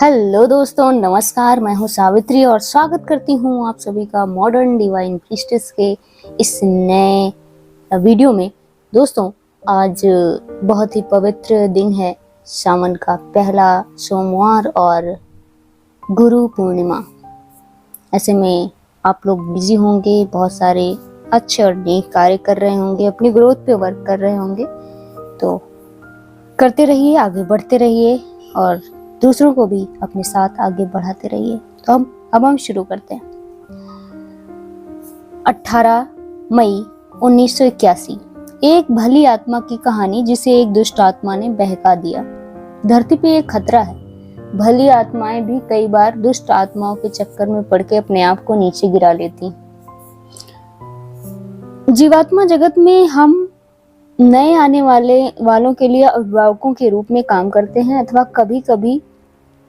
Hello दोस्तों, नमस्कार। मैं हूं सावित्री और स्वागत करती हूं आप सभी का मॉडर्न डिवाइन प्रीस्टेस के इस नए वीडियो में। दोस्तों, आज बहुत ही पवित्र दिन है, सावन का पहला सोमवार और गुरु पूर्णिमा। ऐसे में आप लोग बिजी होंगे, बहुत सारे अच्छे और नेक कार्य कर रहे होंगे, अपनी ग्रोथ पे वर्क कर रहे होंगे। तो करते रहिए, आगे बढ़ते रहिए और दूसरों को भी अपने साथ आगे बढ़ाते रहिए। तो अब हम शुरू करते हैं। 18 मई 1981, एक भली आत्मा की कहानी जिसे एक दुष्ट आत्मा ने बहका दिया। धरती पे एक खतरा है। भली आत्माएं भी कई बार दुष्ट आत्माओं के चक्कर में पड़ के अपने आप को नीचे गिरा लेती। जीवात्मा जगत में हम नए आने वालों के लिए अभिभावकों के रूप में काम करते हैं, अथवा कभी कभी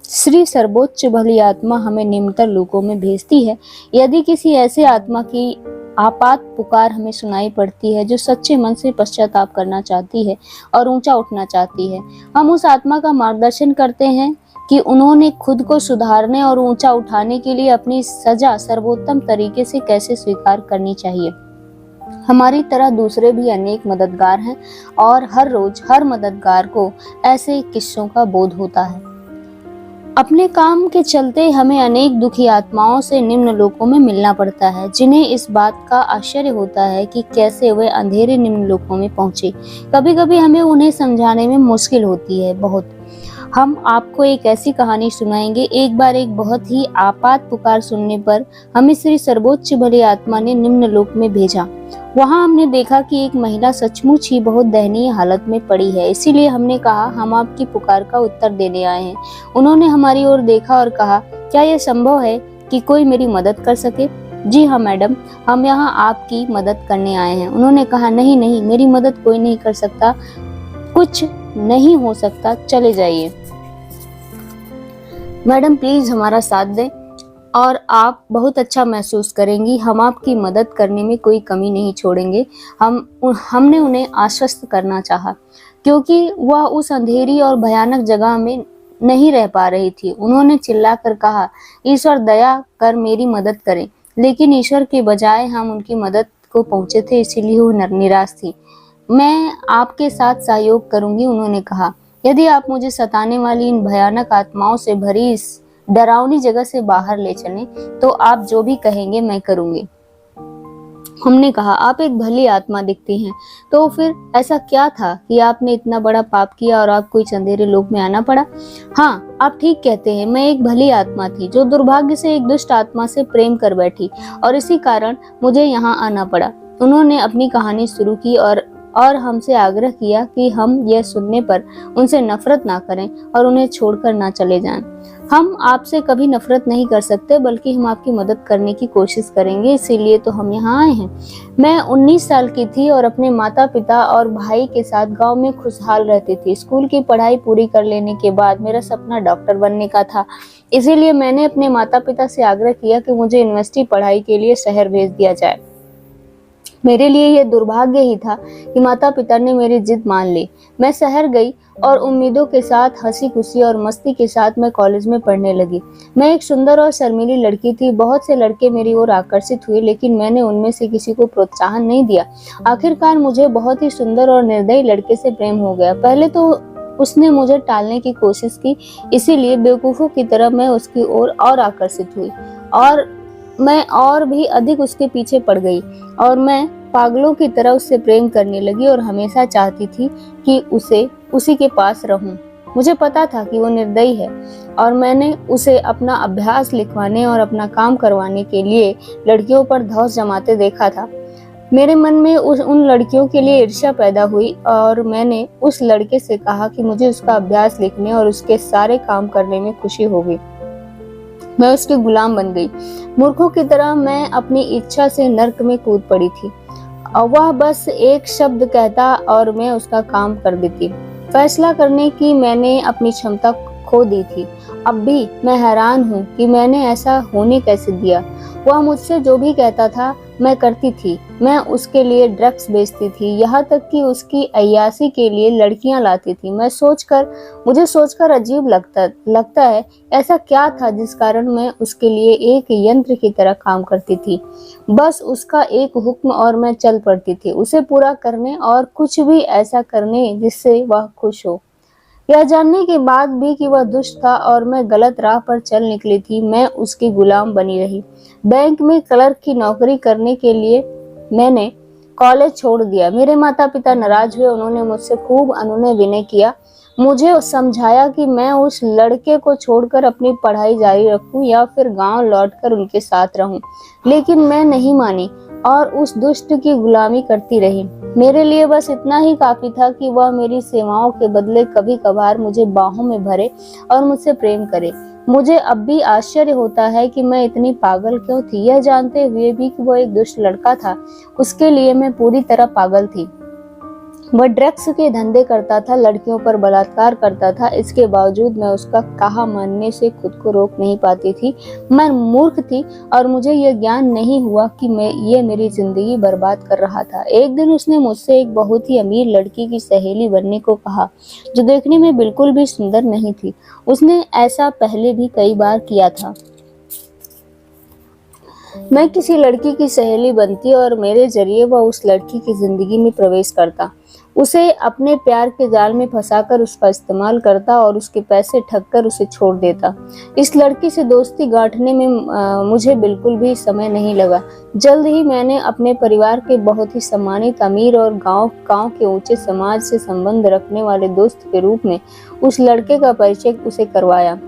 श्री सर्वोच्च भली आत्मा हमें निम्नतर लोकों में भेजती है। यदि किसी ऐसे आत्मा की आपात पुकार हमें सुनाई पड़ती है जो सच्चे मन से पश्चाताप करना चाहती है और ऊंचा उठना चाहती है, हम उस आत्मा का मार्गदर्शन करते हैं कि उन्होंने खुद को सुधारने और ऊंचा उठाने के लिए अपनी सजा सर्वोत्तम तरीके से कैसे स्वीकार करनी चाहिए। हमारी तरह दूसरे भी अनेक मददगार हैं और हर रोज हर मददगार को ऐसे किस्सों का बोध होता है। अपने काम के चलते हमें अनेक दुखी आत्माओं से निम्न लोकों में मिलना पड़ता है, जिन्हें इस बात का आश्चर्य होता है कि कैसे वे अंधेरे निम्न लोकों में पहुंचे। कभी कभी हमें उन्हें समझाने में मुश्किल होती है बहुत। हम आपको एक ऐसी कहानी सुनाएंगे। एक बार एक बहुत ही आपात पुकार सुनने पर हमें श्री सर्वोच्च भली आत्मा ने निम्न लोक में भेजा। वहां हमने देखा कि एक महिला सचमुच ही बहुत दयनीय हालत में पड़ी है। इसीलिए हमने कहा, हम आपकी पुकार का उत्तर देने आए हैं। उन्होंने हमारी ओर देखा और कहा, क्या यह संभव है कि कोई मेरी मदद कर सके? जी हाँ मैडम, हम यहाँ आपकी मदद करने आए हैं। उन्होंने कहा, नहीं नहीं, मेरी मदद कोई नहीं कर सकता, कुछ नहीं हो सकता, चले जाइए। मैडम प्लीज हमारा साथ दें और आप बहुत अच्छा महसूस करेंगी। हम आपकी मदद करने में कोई कमी नहीं छोड़ेंगे। हमने उन्हें आश्वस्त करना चाहा, क्योंकि वह उस अंधेरी और भयानक जगह में नहीं रह पा रही थी। उन्होंने चिल्लाकर कहा, ईश्वर दया कर मेरी मदद करें। लेकिन ईश्वर के बजाय हम उनकी मदद को पहुंचे थे, इसीलिए वो निराश थी। मैं आपके साथ सहयोग करूंगी, उन्होंने कहा। यदि आप मुझे सताने वाली इन भयानक आत्माओं से भरी इस डरावनी जगह से बाहर ले चलें, तो आप जो भी कहेंगे मैं करूंगी। हमने कहा, आप एक भली आत्मा दिखती हैं, तो फिर ऐसा क्या था कि आपने इतना बड़ा पाप किया और आपको इस अंधेरे लोक में आना पड़ा? हाँ, आप ठीक कहते हैं। मैं एक भली आत्मा थी जो दुर्भाग्य से एक दुष्ट आत्मा से प्रेम कर बैठी और इसी कारण मुझे यहाँ आना पड़ा। उन्होंने अपनी कहानी शुरू की और हमसे आग्रह किया कि हम यह सुनने पर उनसे नफरत ना करें और उन्हें छोड़कर ना चले जाएं। हम आपसे कभी नफरत नहीं कर सकते, बल्कि हम आपकी मदद करने की कोशिश करेंगे, इसीलिए तो हम यहाँ आए हैं। मैं 19 साल की थी और अपने माता पिता और भाई के साथ गांव में खुशहाल रहती थी। स्कूल की पढ़ाई पूरी कर लेने के बाद मेरा सपना डॉक्टर बनने का था। इसीलिए मैंने अपने माता पिता से आग्रह किया कि मुझे यूनिवर्सिटी पढ़ाई के लिए शहर भेज दिया जाए। मेरे लिए यह दुर्भाग्य ही था कि माता पिता ने मेरी जिद मान ली। मैं शहर गई और उम्मीदों के साथ, हंसी खुशी और मस्ती के साथ मैं कॉलेज में पढ़ने लगी। मैं एक सुंदर और शर्मीली लड़की थी। बहुत से लड़के मेरी ओर आकर्षित हुए, लेकिन मैंने उनमें से किसी को प्रोत्साहन नहीं दिया। आखिरकार मुझे बहुत ही सुंदर और निर्दयी लड़के से प्रेम हो गया। पहले तो उसने मुझे टालने की कोशिश की, इसीलिए बेवकूफों की तरह मैं उसकी ओर और आकर्षित हुई और मैं और भी अधिक उसके पीछे पड़ गई और मैं पागलों की तरह उससे प्रेम करने लगी और हमेशा चाहती थी कि उसी के पास रहूं। मुझे पता था कि वो निर्दयी है और मैंने उसे अपना अभ्यास लिखवाने और अपना काम करवाने के लिए लड़कियों पर धौंस जमाते देखा था। मेरे मन में उन लड़कियों के लिए ईर्ष्या पैदा हुई और मैंने उस लड़के से कहा कि मुझे उसका अभ्यास लिखने और उसके सारे काम करने में खुशी होगी। मैं उसके गुलाम बन गई। मूर्खों की तरह मैं अपनी इच्छा से नर्क में कूद पड़ी थी और वह बस एक शब्द कहता और मैं उसका काम कर देती। फैसला करने की मैंने अपनी क्षमता खो दी थी। अब भी मैं हैरान हूँ कि मैंने ऐसा होने कैसे दिया। वह मुझसे जो भी कहता था मैं करती थी। मैं उसके लिए ड्रग्स बेचती थी, यहाँ तक कि उसकी अय्याशी के लिए लड़कियां लाती थी। मुझे सोचकर अजीब लगता है ऐसा क्या था जिस कारण मैं उसके लिए एक यंत्र की तरह काम करती थी। बस उसका एक हुक्म और मैं चल पड़ती थी, उसे पूरा करने और कुछ भी ऐसा करने जिससे वह खुश हो। यह जानने के बाद भी कि वह दुष्ट था और मैं गलत राह पर चल निकली थी, मैं उसकी गुलाम बनी रही। बैंक में क्लर्क की नौकरी करने के लिए मैंने कॉलेज छोड़ दिया। मेरे माता पिता नाराज हुए, उन्होंने मुझसे खूब अनुनय विनय किया, मुझे समझाया कि मैं उस लड़के को छोड़कर अपनी पढ़ाई जारी रखूं या फिर गांव लौटकर उनके साथ रहूं, लेकिन मैं नहीं मानी और उस दुष्ट की गुलामी करती रही। मेरे लिए बस इतना ही काफी था कि वह मेरी सेवाओं के बदले कभी कभार मुझे बाहों में भरे और मुझसे प्रेम करे। मुझे अब भी आश्चर्य होता है कि मैं इतनी पागल क्यों थी, यह जानते हुए भी कि वह एक दुष्ट लड़का था, उसके लिए मैं पूरी तरह पागल थी। वह ड्रग्स के धंधे करता था, लड़कियों पर बलात्कार करता था, इसके बावजूद मैं उसका कहा मानने से खुद को रोक नहीं पाती थी। मैं मूर्ख थी और मुझे यह ज्ञान नहीं हुआ कि ये मेरी जिंदगी बर्बाद कर रहा था। एक दिन उसने मुझसे एक बहुत ही अमीर लड़की की सहेली बनने को कहा, जो देखने में बिल्कुल भी सुंदर नहीं थी। उसने ऐसा पहले भी कई बार किया था। मैं किसी लड़की की सहेली बनती और मेरे जरिए वह उस लड़की की जिंदगी में प्रवेश करता, उसे अपने प्यार के जाल में फंसाकर उसका इस्तेमाल करता और उसके पैसे ठगकर उसे छोड़ देता। इस लड़की से दोस्ती गांठने में मुझे बिल्कुल भी समय नहीं लगा। जल्द ही मैंने अपने परिवार के बहुत ही सम्मानित अमीर और गांव के ऊंचे समाज से संबंध रखने वाले दोस्त के रूप में उस लड़के का परिचय उसे करवाया।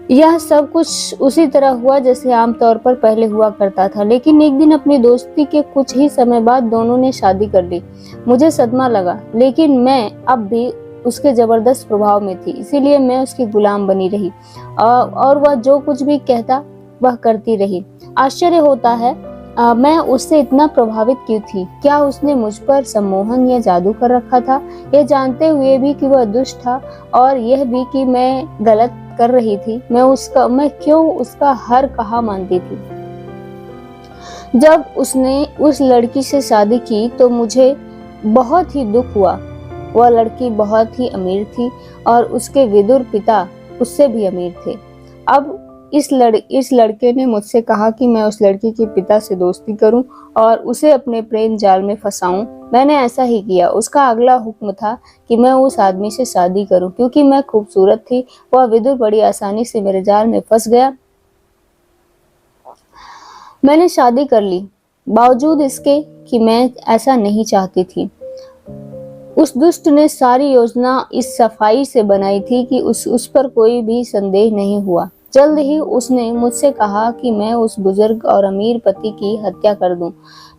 यह सब कुछ उसी तरह हुआ जैसे आमतौर पर पहले हुआ करता था, लेकिन एक दिन अपनी दोस्ती के कुछ ही समय बाद दोनों ने शादी कर ली। मुझे सदमा लगा, लेकिन मैं अब भी उसके जबरदस्त प्रभाव में थी, इसीलिए मैं उसकी गुलाम बनी रही और वह जो कुछ भी कहता वह करती रही। आश्चर्य होता है मैं उससे इतना प्रभावित क्यों थी। क्या उसने मुझ पर सम्मोहन या जादू कर रखा था, यह जानते हुए भी कि वह दुष्ट था और यह भी कि मैं गलत कर रही थी। मैं क्यों उसका हर कहा मानती थी। जब उसने उस लड़की से शादी की तो मुझे बहुत ही दुख हुआ। वह लड़की बहुत ही अमीर थी और उसके विदुर पिता उससे भी अमीर थे। अब इस लड़के ने मुझसे कहा कि मैं उस लड़की के पिता से दोस्ती करूं और उसे अपने प्रेम जाल में फंसाऊं। मैंने ऐसा ही किया। उसका अगला हुक्म था कि मैं उस आदमी से शादी करूं, क्योंकि मैं खूबसूरत थी। वह विदुर बड़ी आसानी से मेरे जाल में फंस गया। मैंने शादी कर ली, बावजूद इसके कि मैं ऐसा नहीं चाहती थी। उस दुष्ट ने सारी योजना इस सफाई से बनाई थी कि उस पर कोई भी संदेह नहीं हुआ। जल्द ही उसने मुझसे कहा कि मैं उस बुजुर्ग और अमीर पति की हत्या कर दूं।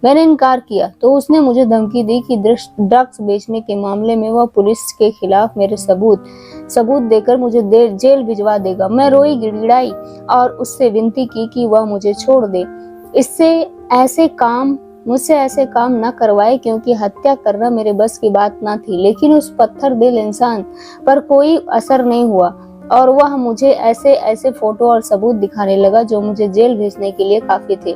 मैंने इनकार किया तो उसने मुझे धमकी दी कि ड्रग्स बेचने के मामले में वह पुलिस के खिलाफ मेरे सबूत देकर मुझे जेल भिजवा देगा। मैं रोई गिड़गिड़ाई और उससे विनती की कि वह मुझे छोड़ दे, मुझसे ऐसे काम न करवाए, क्योंकि हत्या करना मेरे बस की बात न थी। लेकिन उस पत्थर दिल इंसान पर कोई असर नहीं हुआ और वह मुझे ऐसे फोटो और सबूत दिखाने लगा जो मुझे जेल भेजने के लिए काफी थे।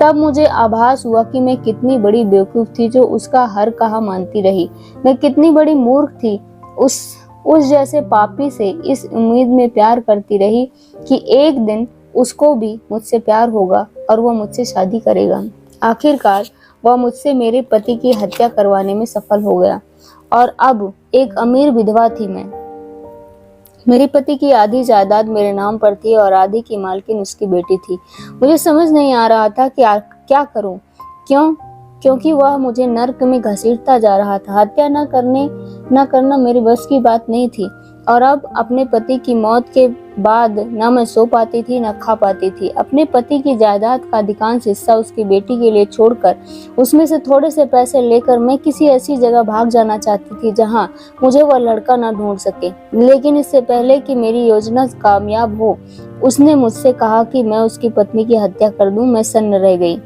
तब मुझे आभास हुआ कि मैं कितनी बड़ी बेवकूफ थी जो उसका हर कहा मानती रही। मैं कितनी बड़ी मूर्ख थी, उस जैसे पापी से इस उम्मीद में प्यार करती रही कि एक दिन उसको भी मुझसे प्यार होगा और वह मुझसे शादी करेगा। आखिरकार वह मुझसे मेरे पति की हत्या करवाने में सफल हो गया और अब एक अमीर विधवा थी मैं। मेरे पति की आधी जायदाद मेरे नाम पर थी और आधी की मालकिन उसकी बेटी थी। मुझे समझ नहीं आ रहा था कि क्या करूं, क्योंकि वह मुझे नर्क में घसीटता जा रहा था। हत्या न करना मेरे बस की बात नहीं थी और अब अपने पति की मौत के बाद न मैं सो पाती थी न खा पाती थी। अपने पति की जायदाद का अधिकांश हिस्सा उसकी बेटी के लिए छोड़कर उसमें से थोड़े से पैसे लेकर मैं किसी ऐसी जगह भाग जाना चाहती थी जहां मुझे वह लड़का न ढूंढ सके। लेकिन इससे पहले कि मेरी योजना कामयाब हो, उसने मुझसे कहा कि मैं उसकी पत्नी की हत्या कर दूं। मैं सन्न रह गई।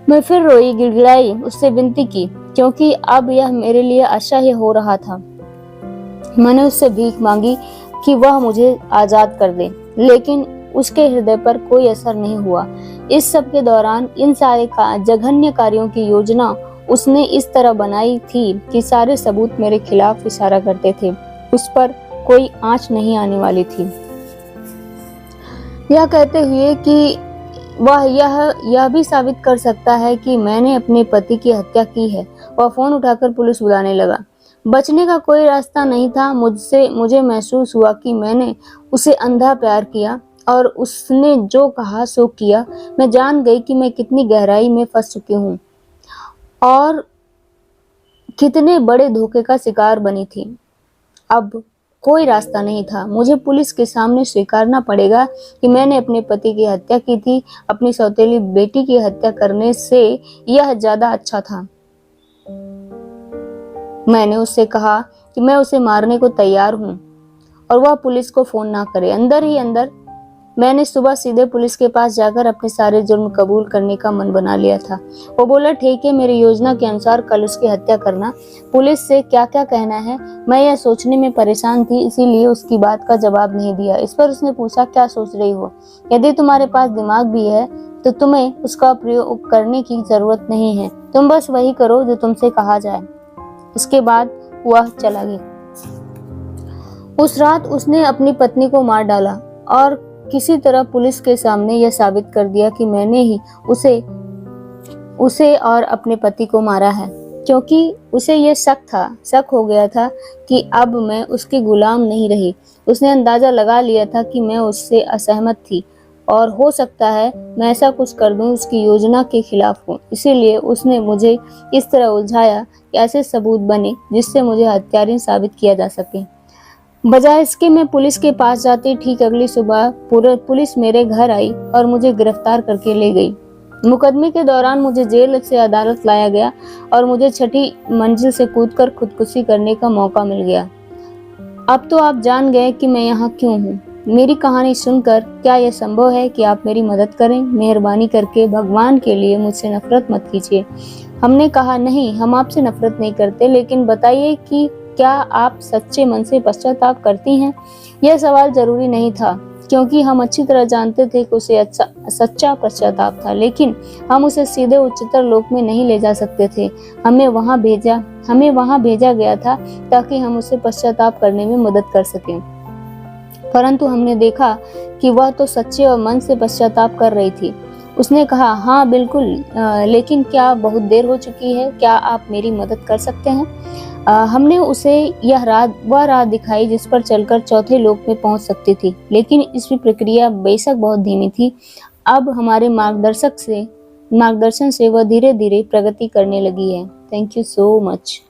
मैं फिर रोई गिड़गिड़ाई, उससे विनती की, क्योंकि अब यह मेरे लिए असह्य हो रहा था। मैंने उससे भीख मांगी कि वह मुझे आजाद कर दे, लेकिन उसके हृदय पर कोई असर नहीं हुआ। इस सब के दौरान इन सारे जघन्य कार्यों की योजना उसने इस तरह बनाई थी कि सारे सबूत मेरे खिलाफ इशारा करते थे। उस पर कोई आंच नहीं आने वाली थी। यह कहते हुए कि वह यह भी साबित कर सकता है कि मैंने अपने पति की हत्या की है। वह फोन उठाकर पुलिस बुलाने लगा। बचने का कोई रास्ता नहीं था। मुझे महसूस हुआ कि मैंने उसे अंधा प्यार किया और उसने जो कहा सो किया। मैं जान गई कि मैं कितनी गहराई में फंस चुकी हूँ और कितने बड़े धोखे का शिकार बनी थी। अब कोई रास्ता नहीं था। मुझे पुलिस के सामने स्वीकारना पड़ेगा कि मैंने अपने पति की हत्या की थी। अपनी सौतेली बेटी की हत्या करने से यह ज्यादा अच्छा था। मैंने उससे कहा कि मैं उसे मारने को तैयार हूँ और वह पुलिस को फोन ना करे। अंदर ही अंदर मैंने सुबह सीधे पुलिस के पास जाकर अपने सारे जुर्म कबूल करने का मन बना लिया था। वो बोला, ठीक है, मेरी योजना के अनुसार कल उसकी हत्या करना। पुलिस से क्या क्या कहना है, मैं यह सोचने में परेशान थी, इसीलिए उसकी बात का जवाब नहीं दिया। इस पर उसने पूछा, क्या सोच रही हो? यदि तुम्हारे पास दिमाग भी है तो तुम्हें उसका प्रयोग करने की जरूरत नहीं है। तुम बस वही करो जो तुमसे कहा जाए। इसके बाद वह चला गया। उस रात उसने अपनी पत्नी को मार डाला और किसी तरह पुलिस के सामने यह साबित कर दिया कि मैंने ही उसे और अपने पति को मारा है, क्योंकि उसे यह शक हो गया था कि अब मैं उसकी गुलाम नहीं रही। उसने अंदाजा लगा लिया था कि मैं उससे असहमत थी और हो सकता है मैं ऐसा कुछ कर दूं उसकी योजना के खिलाफ हूँ। इसीलिए उसने मुझे इस तरह उलझाया कि ऐसे सबूत बने जिससे मुझे हत्यारी साबित किया जा सके। बजाय इसके मैं पुलिस के पास जाती, ठीक अगली सुबह पुलिस मेरे घर आई और मुझे गिरफ्तार करके ले गई। मुकदमे के दौरान मुझे जेल से अदालत लाया गया और मुझे 6ठी मंजिल से कूदकर खुदकुशी करने का मौका मिल गया। अब तो आप जान गए कि मैं यहाँ क्यों हूँ। मेरी कहानी सुनकर क्या यह संभव है कि आप मेरी मदद करें? मेहरबानी करके भगवान के लिए मुझसे नफरत मत कीजिए। हमने कहा, नहीं, हम आपसे नफरत नहीं करते, लेकिन बताइए कि क्या आप सच्चे मन से पश्चाताप करती हैं? यह सवाल जरूरी नहीं था, क्योंकि हम अच्छी तरह जानते थे कि उसे सच्चा पश्चाताप था, लेकिन हम उसे सीधे उच्चतर लोक में नहीं ले जा सकते थे। हमें वहां भेजा गया था ताकि हम उसे पश्चाताप करने में मदद कर सकें। परंतु हमने देखा कि वह तो सच्चे और मन से पश्चाताप कर रही थी। उसने कहा, हाँ बिल्कुल, लेकिन क्या बहुत देर हो चुकी है? क्या आप मेरी मदद कर सकते हैं? हमने उसे वह राह दिखाई जिस पर चलकर चौथे लोक में पहुंच सकती थी, लेकिन इसकी प्रक्रिया बेशक बहुत धीमी थी। अब हमारे मार्गदर्शन से वह धीरे धीरे प्रगति करने लगी है। Thank you so much.